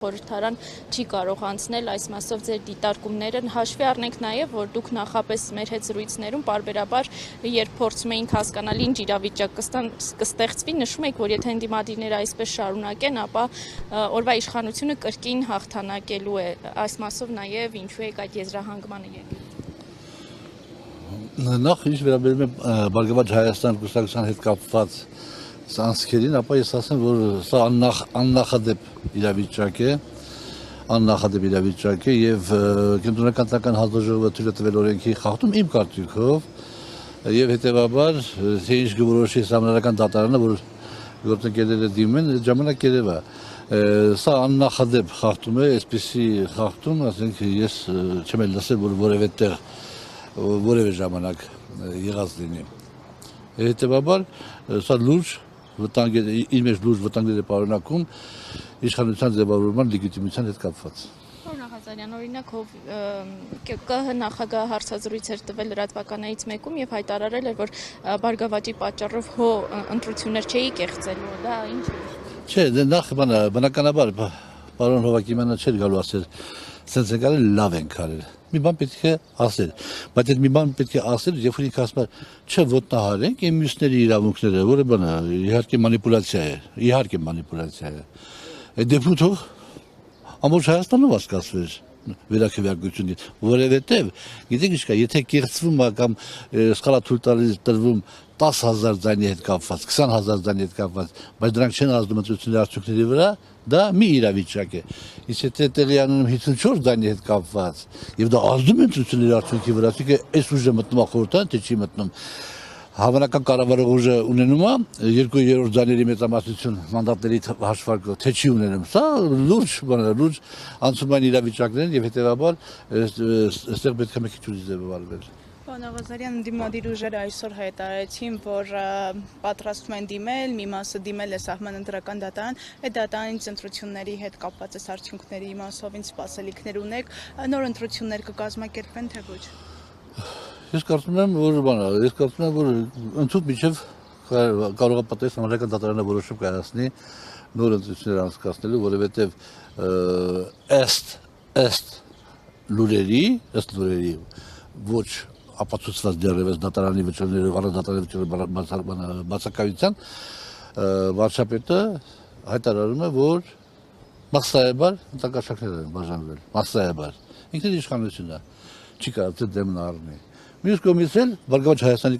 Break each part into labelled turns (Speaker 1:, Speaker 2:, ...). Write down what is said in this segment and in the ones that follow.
Speaker 1: Խորհրդարան չի կարող անցնել այս մասով ձեր դիտարկումները հաշվի առնենք նաև որ դուք նախապես մեր հետ զրույցներում պարբերաբար երբ փորձում էինք հասկանալ ինչ իրավիճակ կստեղծվի նշում եք որ եթե ընդդիմադիրները այսպես շարունակեն ապա օրվա իշխանությունը կրկին հաղթանակելու է այս մասով նաև ինչու եք այդ եզրահանգմանը եկել
Speaker 2: Նախ ինչ վերաբերում է Բարգավաճ Հայաստան կուսակցության հետ կապված անցքերին, ապա ես ասեմ, որ սա աննախադեպ իրավիճակ է եւ Կենտրոնական Տնտեսական հանձնաժողովը թույլ է տվել օրենքի խախտում իմ կարծիքով եւ հետեւաբար թե ինչ գորոշի համանրական դատարանը, որ գործընկերները դիմում են, ժամանակ երևա սա աննախադեպ խախտում է, այսպեսի խախտում, ասենք ես չեմ լսել, որ որևէ տեղ որևէ ժամանակ եղած լինի։ Հետեւաբար սա լուրջ իր մեջ լուրջ վտանգներ է պարունակում իշխանության ձևավորման լեգիտիմության հետ կապված։
Speaker 1: Նախազարյան օրինակ ԿՀ նախագահը հարցազրույց էր տվել լրատվականներից մեկում եւ հայտարարել էր որ Բարգավաճի պատճառով ընտրություններ չէի կեղծելու, դա ինչ է։
Speaker 2: Չէ, նախ բնականաբար պարոն Հովակիմյանը չէր գալու ասել սենց եկել լավ են կարել։ Մի բան պետք է ասել, բայց այդ մի բան պետք է ասել, երբ որ ինքը ասում է, չոտնահարենք այն մյուսների իրավունքները, որը բան է, իհարկե մանիպուլյացիա է։ Այդ դեպքում թող ամբողջ Հայաստանում հասկացվեր վերաքվեարկությունը, որովհետև գիտեք ինչ կա, եթե կեղծվում է կամ սխալ թույլ տրվում 10,000 ձայնի հետ կապված, 20,000 ձայնի հետ կապված, բայց դրանք չեն ազդում ընտրությունների արդյունքների վրա, դա մի իրավիճակ է։ Իսկ եթե տեղի ունենում 54 ձայնի հետ կապված, եւ դա ազդում է ընտրությունների արդյունքի վրա, ասիկա այս ուժը մտնում է խորհրդարան, թե չի մտնում։ Հավանական կառավարող ուժը ունենում է 2/3 ձայների մեծամասնություն մանդատների հաշվարկով, թե չի ունենում։ Սա լուրջ անցումային իրավիճակներ են եւ հետեւաբար այստեղ պետք է մի քիչ ուժ ձևավորվել։
Speaker 3: Պարոն Աղազարյան, ընդդիմադիր ուժերը այսօր հայտարարեցին, որ պատրաստվում են դիմել, մի մասը դիմել է սահմանադրական դատարան, այդ դատարանից ընտրությունների հետ կապված այս արդյունքների մասով ինչ սպասելիքներ ունեք, նոր ընտրություններ կկազմակերպվեն, թե ոչ։
Speaker 2: Ես կարծում եմ, որ ընդհանուր միջև կարող է պատահել համանրական դատարանը որոշում կայացնի նոր ընտրություններ անցկացնելու, որովհետև ըստ լուրերի ոչ ապացուցված դեռևս դատարանի վճռներով, առանց դատարանի վճռների բացակայության վարչապետը հայտարարում է, որ մասսայաբար ընտրակաշառքներ են բաժանվել, մասսայաբար։ Ինքն իշխանությունն է, չի կարող դեմն առնի։ Մյուս կողմից էլ Բարգավաճ Հայաստանի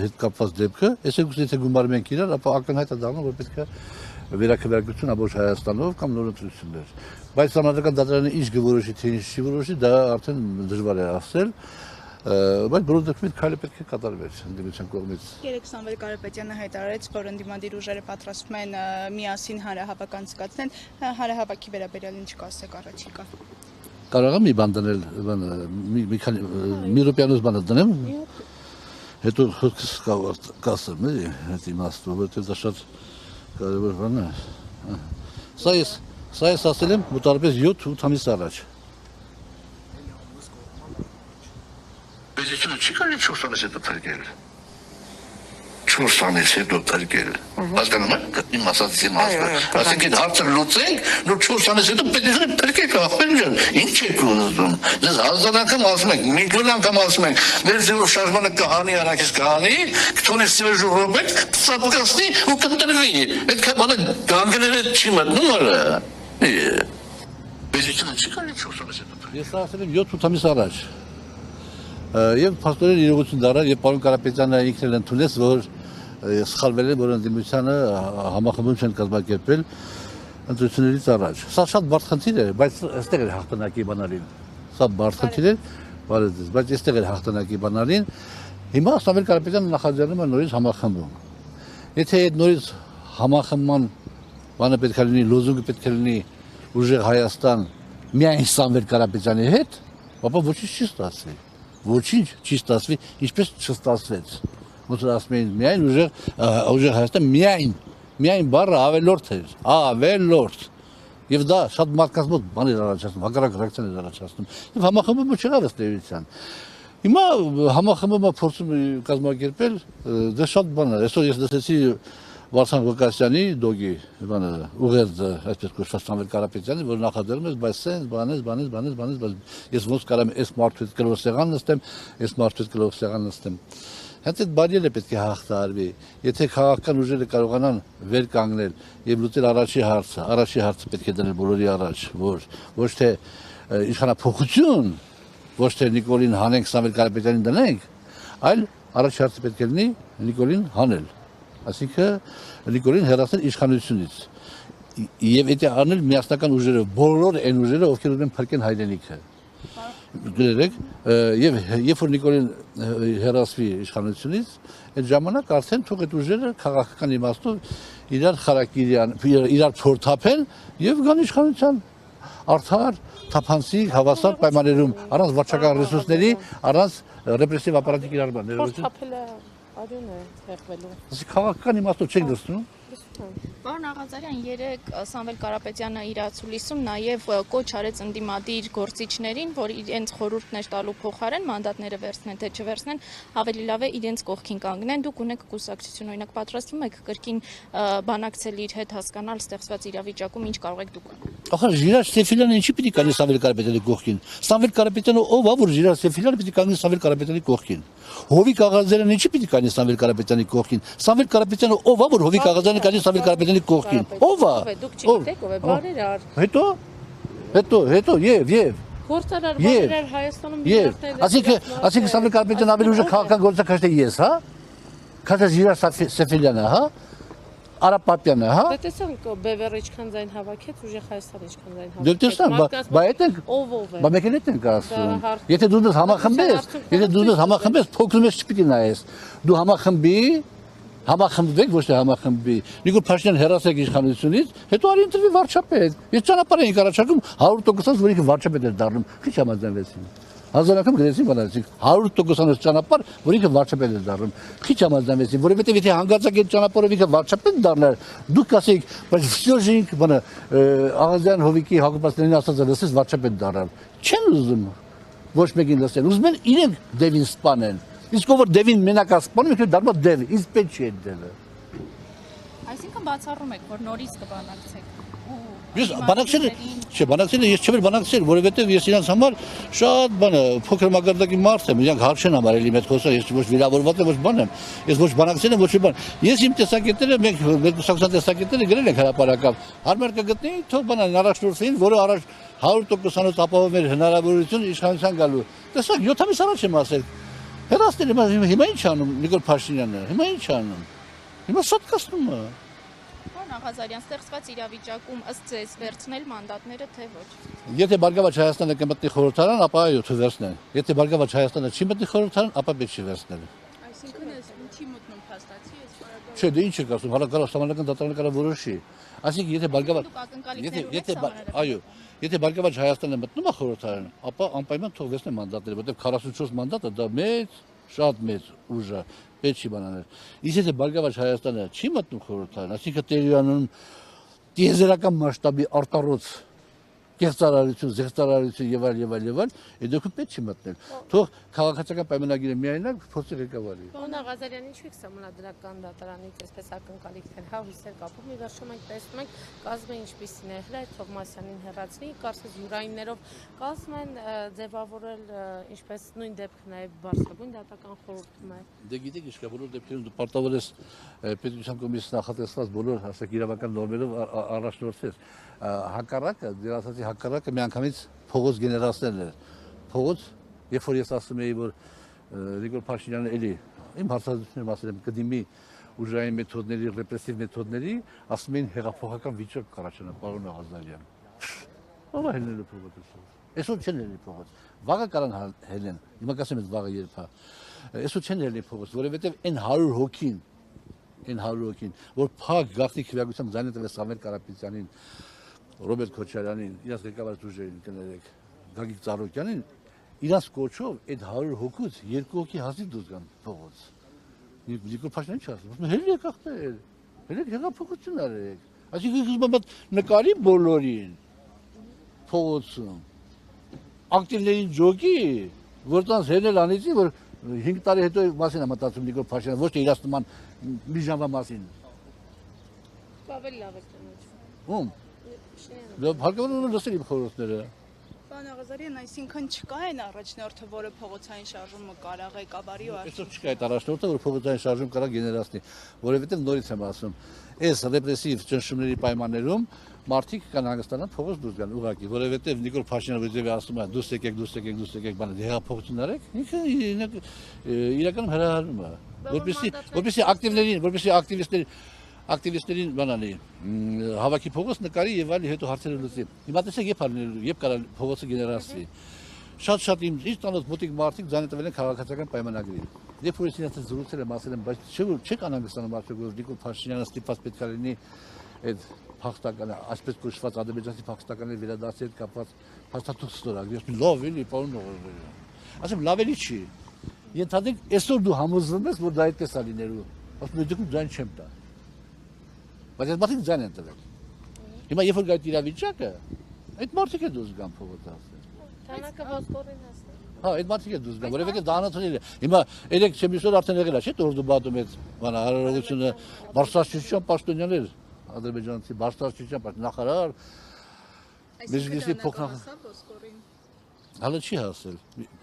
Speaker 2: հետ կապված դեպքը, այսինքն եթե գումարում ենք իրար, ապա ակնհայտ է դառնում, որ պետք է վերաքվեարկություն ամբողջ Հայաստանով կամ նոր ընտրություններ։ Բայց համանրական դատարանը ինչ կորոշի, թե ինչ չի որոշի, դա արդեն դժվար է ասել, բայց բոլոր դեպքերում քայլը պետք է կատարվեր ընդդիմության կողմից։
Speaker 3: Երեկ Սամվել Կարապետյանը հայտարարեց, որ ընդդիմադիր ուժերը պատրաստվում են միասին հանրահավաք անցկացնել, հանրահավաքի վերաբերյալ ինչ կասեք առաջիկա։
Speaker 2: Կարող եմ մի բան դնել, մի րոպեանոց բանը դնեմ, հետո խոսքս կասեմ, այդ իմաստով, որովհետև դա շատ կարևոր բան է։ Սա ես ասել եմ մոտավորապես 7-8 ամիս առաջ։
Speaker 4: Բեզիչունը չի կարելի 4 ամիս հետո թարգել։ 4 ամիս հետո թարգել։ Հասկանում եք, իմ ասածի մասը։ Այսինքն հարցը լուծենք, նոր 4 ամիս հետո պետք է թարգեք, ախպեր ջան, ինչ եք ուզում։ Դες հազար անգամ ասում եք, միլիոն անգամ ասում եք, մեր ձևով շարժմանը կհանի, արանքից կհանի, կթոնես սիվեր ժողովուրդ, սատկասնի ու կընտրվի։ Այդ բանը գանգները չի մտնում արա։ Բեզիչունը չի կարելի 4 ամիս հետո թարգել։
Speaker 2: Ես ասել եմ 7-8 ամիս առաջ։ Եվ փաստորեն իրողություն դառավ, եւ պարոն Կարապետյանը ինքն էլ ընդունեց, որ սխալվել է, որ ընդդիմությանը համախմբում չեն կազմակերպել ընտրություններից առաջ։ Սա շատ բարդ խնդիր է, բայց այստեղ է հաղթանակի բանալին։ Սա բարդ խնդիր է, բայց այստեղ է հաղթանակի բանալին։ Հիմա Սամվել Կարապետյանը նախաձեռնում է նորից համախմբում։ Եթե այդ նորից համախմբման բանը պետք է լինի, լոզունգը պետք է լինի ուժեղ Հայաստան միայն Սամվել Կարապետյանի հետ, ապա ոչինչ չի ստացվի։ Ոչինչ չի ստացվի, ինչպես չստացվեց։ Ոնց որ ասում էին, միայն ուժեղ Հայաստան միայն բառը ավելորդ էր, ավելորդ։ Եվ դա շատ մարդկանց մոտ բան էր առաջացնում, հակառակ ռեակցիան էր առաջացնում։ Եվ համախմբումը չեղավ ըստ էության։ Հիմա համախմբումը փորձում կազմակերպել, դա շատ բան է։ Այսօր ես լսեցի Վարդան Ղուկասյանի դոգի բանը ուղերձը այսպես կոչված Սամվել Կարապետյանի, որ նախաձեռնում է, բայց սենց բանես, ես ոնց կարամ այս մարդու հետ կլոր սեղան նստեմ, այս մարդու հետ կլոր սեղան նստեմ։ Հենց այդ բարիերը պետք է հաղթահարվի։ Եթե քաղաքական ուժերը կարողանան վեր կանգնել եւ լուծել առաջի հարցը պետք է դնել բոլորի առաջ, որ ոչ թե իշխանափոխություն, ոչ թե Նիկոլին հանենք, Սամվել Կարապետյանին դնենք, այլ առաջի հարցը պետք է լինի Նիկոլին հանել։ Այսինքն Նիկոլին հեռացնել իշխանությունից։ Եվ եթե անել միասնական ուժերով, բոլոր այն ուժերը, ովքեր ուզում են փրկեն հայրենիքը։ Գրեք, եւ երբ որ Նիկոլին հեռացվի իշխանությունից, այդ ժամանակ արդեն թող այդ ուժերը քաղաքական իմաստով իրար խարակիրյան, իրար փորթափեն եւ գան իշխանության արդար, թափանցիկ, հավասար պայմաններում, առանց վարչական ռեսուրսների, առանց ռեպրեսիվ ապարատի կիրառման։
Speaker 5: Փորթափելը արյուն է եղվելու։
Speaker 2: Իսկ քաղաքական իմաստով չեք դրսում։
Speaker 1: Պարոն Աղազարյան, երեք Սամվել Կարապետյանը իր ացուլիսում նաև կոչ արեց ընդդիմադիր գործիչներին, որ իրենց խորհուրդներ տալու փոխարեն մանդատները վերցնեն, թե չվերցնեն, ավելի լավ է իրենց կողքին կանգնեն։ Դուք ունեք կուսակցություն, օրինակ պատրաստվում եք կրկին բանակցել իր հետ, հասկանալ ստեղծված իրավիճակում ինչ կարող եք դուք անել։
Speaker 2: Ախր Ժիրայր Սեֆիլյանը ինչի պիտի կանի Սամվել Կարապետյանի կողքին։ Սամվել Կարապետյանը ով է, որ Ժիրայր Սեֆիլյանը պիտի կանի Սամվել Կարապետյանի կողքին։ Հովիկ Աղազարյանը ինչի պիտի կանի Սամվել Կարապետյանի կողքին։ Սամվել Կարապետյանը ով է, որ Հովիկ Աղազարյանը կանի Սամվել Կարապետյանի կողքին։ Ով է։
Speaker 5: Դուք չգիտեք ով է, բարեր ար։
Speaker 2: Հետո եւ
Speaker 5: Գործարար բարեր Հայաստանում միլիարդներ։
Speaker 2: Այսինքն Սամվել Կարապետյանը ավելի ուժը քաղաքական գործը քաշտե ես, հա։ Քաշտե Ժիրայր Սեֆիլյանը, հա։ Արապապյանը, հա։
Speaker 5: Դե տեսանք Բևերը ինչքան ձայն հավաքեց, ուժեղ Հայաստանը ինչքան ձայն հավաքեց։
Speaker 2: Դե տեսանք, բա այդ ենք
Speaker 5: ով է։
Speaker 2: Բա մեկ էլ ենք ասում։ Եթե դու դες համախմբես, փոքրում ես չպիտի նայես։ Դու համախմբվեք, ոչ թե համախմբվի։ Նիկոլ Փաշինյան հեռացեք իշխանությունից, հետո արի ընտրվի վարչապետ։ Ես ճանապարհ էինք առաջարկում 100%-ից, որ ինքը վարչապետ էր դառնում։ Քիչ համաձայնվեցին։ Հազար անգամ գրեցին բանացիք 100%-ից ճանապարհ, որ ինքը վարչապետ էր դառնում։ Քիչ համաձայնվեցին, որովհետև եթե հանգածակ այդ ճանապարհով ինքը վարչապետ դառnar, դուք ասեիք, բայց всё-ժինք, բանը Աղազյան Հովիկի Հակոբյանը ասածը լսես վարչապետ դառնալ։ Չեն ուզում ոչ մեկին լսել։ Ուզում են իրենք դևին սպանեն։ Իսկ ով որ դևին մենակ ասպանում, ինքը դառնա դև, իսկ պետք չի այդ դևը։
Speaker 1: Այսինքն բացառում եք, որ նորից կբանակցեք։
Speaker 2: Ես բանակցել ես չեմ բանակցել, որովհետև ես իրանց համար շատ բանը փոքր մակարդակի մարդ եմ, իրանք հարց չեն համարել իմ հետ խոսալ, ես ոչ վիրավորված եմ, ոչ բան եմ, ես ոչ բանակցել եմ, ոչ բան։ Ես իմ տեսակետները, մենք մեր կուսակցության տեսակետները գրել ենք հրապարակավ, հարմար կգտնեին, թող բանան առաջնորդին, որը առաջ 100%-անոց ապահովում էր հնարավորություն իշխանության գալու։ Տեսակ 7 ամիս առաջ եմ ասել, հեռացնել հիմա ինչ անում Նիկոլ Փաշինյանը, հիմա ինչ անում։ Հիմա սատկացնում է։
Speaker 1: Պարոն Աղազարյան, ստեղծված իրավիճակում ըստ ձեզ վերցնել մանդատները, թե ոչ։
Speaker 2: Եթե Բարգավաճ Հայաստանը կմտնի խորհրդարան, ապա այո, თუ վերցնեն։ Եթե Բարգավաճ Հայաստանը չի մտնի խորհրդարան, ապա պետք չի վերցնել։
Speaker 3: Այսինքն ես ինչի մտնում փաստացի, ես բարակայ։
Speaker 2: Չէ, դե ինչ եք ասում, հալակարող համանական դատարանը կարող որոշի։ Այսինքն եթե Բարգավաճ այո, եթե Բարգավաճ Հայաստանը մտնում է խորհրդարան, ապա անպայման թող վերցնեն մանդատները, որտեղ 44 մանդատը դա մեծ, շատ մեծ ուժ է, պետք չի բանանել։ Իսկ եթե Բարգավաճ Հայաստանը չի մտնում խորհրդարան, այսինքն տեղյանում տիեզերական մասշտաբի արտառոց կեղծարարություն, զեղծարարություն եւ այլ, այդ դեպքում պետք չի մտնել։ Թող քաղաքացիական պայմանագիրը միայնակ փորձի ղեկավարի։
Speaker 5: Պարոն Աղազարյան, ինչու եք Սահմանադրական դատարանից այսպես ակնկալիքներ, հա, հույսեր կապում, ի վերջո մենք տեսնում ենք կազմը ինչպիսին է, Հրայր Թովմասյանին հեռացնի, կարծես յուրայիններով կազմ են ձևավորել, ինչպես նույն դեպքը նաեւ Բարսագույն դատական խորհուրդում է։
Speaker 2: Դե գիտեք ինչ կա, բոլոր դեպքերում դու պարտավոր ես պետության կոմիսիայից նախատեսված բոլոր հասակ իրավական նորմերով առաջնորդես։ Հակառակը, դեր ասացի հակառակը միանգամից փողոց գեներացնելն էր։ Փողոց, երբ որ ես ասում էի, որ Նիկոլ Փաշինյանը էլի իմ հարցազրույցներում ասել եմ կդիմի ուժային մեթոդների, ռեպրեսիվ մեթոդների, ասում էին հեղափոխական վիճակ կառաջանա, պարոն Աղազարյան։ Ո՞վ է հելնելու փողոցը։ Այսօր չեն հելնի փողոց։ Վաղը կարան հելեն։ Հիմա կասեմ ես վաղը երբ է։ Այսօր չեն հելնի փողոց, որովհետև այն 100 հոգին, որ փակ գաղտնի քվեակությամբ ձայնը տվեց Սամվել Կարապետյանին, Ռոբերտ Քոչարյանին, իրաց ղեկավար ուժերին կներեք, Գագիկ Ծառուկյանին, իրաց կոչով այդ 100 հոգուց 2 հոգի հասի դուրս գան փողոց։ Նիկոլ Փաշինյանը չի ասում, հելի եք ախտեր, հելի հեղափոխություն արեք։ Այսինքն նկարի բոլորին փողոցում ակտիվներին ջոկի, որտանց հենել անեցի, որ 5 տարի հետո մասին է մտածում Նիկոլ Փաշինյանը, ոչ թե իրաց նման մի ժամվա մասին։
Speaker 5: Ավելի լավ է ճանաչվում։
Speaker 2: Ում։
Speaker 5: Փաշինյանը։
Speaker 2: Դա հարկավոր լսել իմ խորհուրդները։
Speaker 3: Պարոն Աղազարյան, այսինքն չկա այն առաջնորդը, որը փողոցային շարժումը կարա ղեկավարի ու
Speaker 2: Այսօր չկա այդ առաջնորդը, որ փողոցային շարժում կարա գեներացնի, որովհետև նորից եմ ասում, այս ռեպրեսիվ ճնշումների պայմաններում մարդիկ կան հանգստանան փողոց դուրս գան ուղղակի, որովհետև Նիկոլ Փաշինյանը ովքեր ասում է դուրս եկեք, բանը հեղափոխություն արեք, ինքը իրականում հրահարում է, որպեսզի ակտիվիստներին բանալի հավաքի փողոց նկարի եւ այլ հետո հարցերը լուծի։ Հիմա տեսեք երբ կարա փողոցը գեներացվի։ Շատ իմ իր տանոց մոտիկ մարդիկ ձայնը տվել են քաղաքացիական պայմանագրին։ Երբ որ ինձ զրուցել եմ ասել եմ, բայց չեք անհանգստանում արդյոք որ Նիկոլ Փաշինյանը ստիպված պետք է լինի այդ փախստականը, այսպես կոչված ադրբեջանցի փախստականների վերադարձի հետ կապված հաստատություն ստորագրի։ Ասում լավ էլի, պարոն Աղազարյան։ Ասում լավ էլի չի։ Ենթադրենք այսօր դու համոզվում ես, որ դա այդպես է լինելու։ Ասում եմ դուք ձայն չեմ տա։ Բայց այդ մարդիկ ձայն են տվել։ Հիմա երբ որ գա այդ իրավիճակը, այդ մարդիկ է դուրս գան փողոց ասել։
Speaker 5: Թանակը ոսկորին հասնել։
Speaker 2: Հա, այդ մարդիկ է դուրս գան, որովհետև դա անացնել է։ Հիմա երեք չեմիսոր արդեն եղել է, չէ՞, որ դու բատում ես բանը հարարողությունը բարձրաստիճան պաշտոնյաներ ադրբեջանցի բարձրաստիճան նախարար բիզնեսի փոխնախ Հələ չի հասել։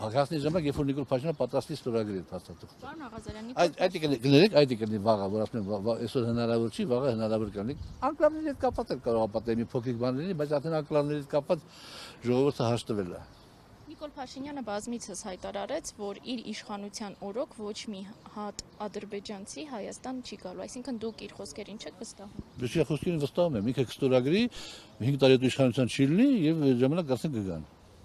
Speaker 2: Հասնի ժամանակ, երբ որ Նիկոլ Փաշինյանը պատրաստի ստորագրի հաստատություն։
Speaker 1: Պարոն Աղազարյան,
Speaker 2: Այդ կներեք, այդ կնի վաղը, որ ասում եմ, այսօր հնարավոր չի, վաղը հնարավոր կլինի։ Անկլավների հետ կապված է կարող ապատել մի փոքրիկ բան լինի, բայց արդեն անկլավների հետ կապված ժողովուրդը հաշտվել է։
Speaker 1: Նիկոլ Փաշինյանը բազմիցս հայտարարեց, որ իր իշխանության օրոք ոչ մի հատ ադրբեջանցի Հայաստան չի գալու, այսինքն դուք իր խոսքերին չեք վստահում։
Speaker 2: Դու չի խոսքերին վստահում եմ, ինքը կստորագրի 5 տարի հետո իշխանության չի լինի եւ ժամանակ գասեն կգան։